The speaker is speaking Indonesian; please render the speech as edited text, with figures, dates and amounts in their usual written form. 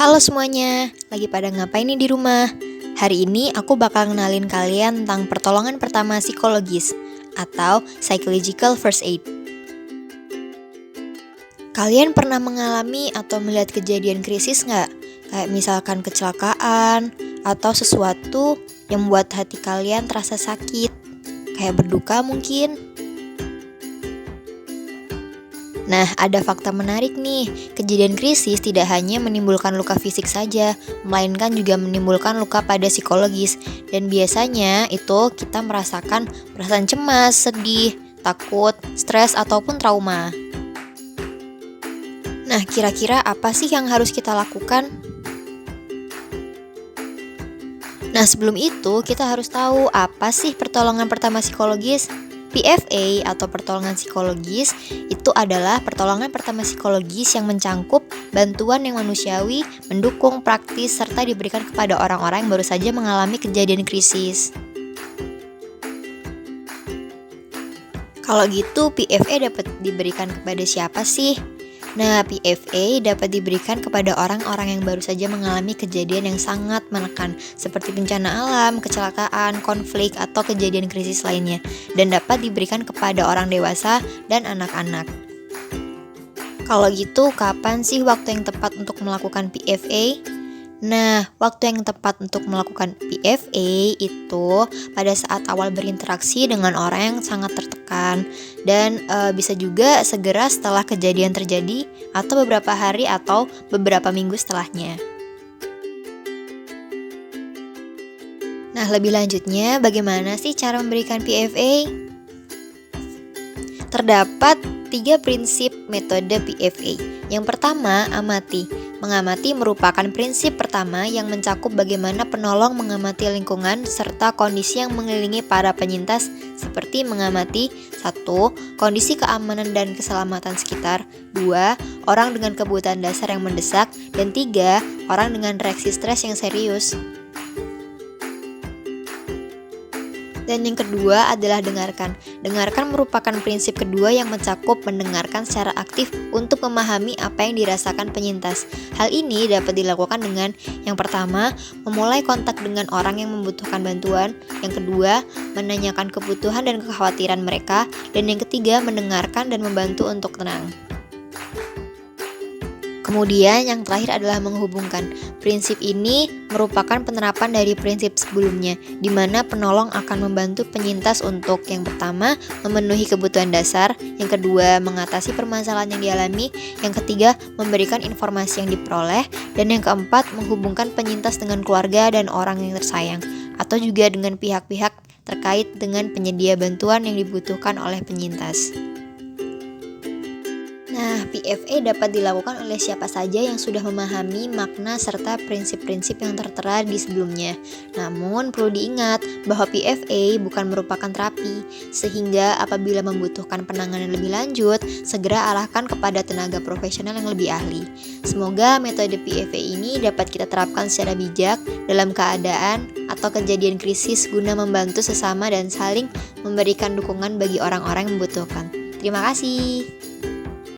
Halo semuanya, lagi pada ngapain nih di rumah? Hari ini aku bakal ngenalin kalian tentang pertolongan pertama psikologis atau psychological first aid. Kalian pernah mengalami atau melihat kejadian krisis nggak? Kayak misalkan kecelakaan atau sesuatu yang membuat hati kalian terasa sakit, kayak berduka mungkin. Nah, ada fakta menarik nih. Kejadian krisis tidak hanya menimbulkan luka fisik saja, melainkan juga menimbulkan luka pada psikologis. Dan biasanya itu kita merasakan perasaan cemas, sedih, takut, stres, ataupun trauma. Nah, kira-kira apa sih yang harus kita lakukan? Nah, sebelum itu kita harus tahu apa sih pertolongan pertama psikologis. PFA atau pertolongan psikologis itu adalah pertolongan pertama psikologis yang mencangkup bantuan yang manusiawi, mendukung, praktis, serta diberikan kepada orang-orang yang baru saja mengalami kejadian krisis. Kalau gitu, PFA dapat diberikan kepada siapa sih? Nah, PFA dapat diberikan kepada orang-orang yang baru saja mengalami kejadian yang sangat menekan, seperti bencana alam, kecelakaan, konflik, atau kejadian krisis lainnya, dan dapat diberikan kepada orang dewasa dan anak-anak. Kalau gitu, kapan sih waktu yang tepat untuk melakukan PFA? Nah, waktu yang tepat untuk melakukan PFA itu pada saat awal berinteraksi dengan orang yang sangat tertekan dan bisa juga segera setelah kejadian terjadi atau beberapa hari atau beberapa minggu setelahnya. Nah, lebih lanjutnya bagaimana sih cara memberikan PFA? Terdapat 3 prinsip metode PFA. Yang pertama, amati. Mengamati merupakan prinsip pertama yang mencakup bagaimana penolong mengamati lingkungan serta kondisi yang mengelilingi para penyintas, seperti mengamati 1. Kondisi keamanan dan keselamatan sekitar, 2. Orang dengan kebutuhan dasar yang mendesak, dan 3. Orang dengan reaksi stres yang serius. Dan yang kedua adalah dengarkan. Dengarkan merupakan prinsip kedua yang mencakup mendengarkan secara aktif untuk memahami apa yang dirasakan penyintas. Hal ini dapat dilakukan dengan yang pertama, memulai kontak dengan orang yang membutuhkan bantuan, yang kedua, menanyakan kebutuhan dan kekhawatiran mereka, dan yang ketiga, mendengarkan dan membantu untuk tenang. Kemudian yang terakhir adalah menghubungkan. Prinsip ini merupakan penerapan dari prinsip sebelumnya, di mana penolong akan membantu penyintas untuk yang pertama, memenuhi kebutuhan dasar, yang kedua, mengatasi permasalahan yang dialami, yang ketiga, memberikan informasi yang diperoleh, dan yang keempat, menghubungkan penyintas dengan keluarga dan orang yang tersayang, atau juga dengan pihak-pihak terkait dengan penyedia bantuan yang dibutuhkan oleh penyintas. Nah, PFA dapat dilakukan oleh siapa saja yang sudah memahami makna serta prinsip-prinsip yang tertera di sebelumnya. Namun, perlu diingat bahwa PFA bukan merupakan terapi, sehingga apabila membutuhkan penanganan lebih lanjut, segera arahkan kepada tenaga profesional yang lebih ahli. Semoga metode PFA ini dapat kita terapkan secara bijak dalam keadaan atau kejadian krisis guna membantu sesama dan saling memberikan dukungan bagi orang-orang yang membutuhkan. Terima kasih.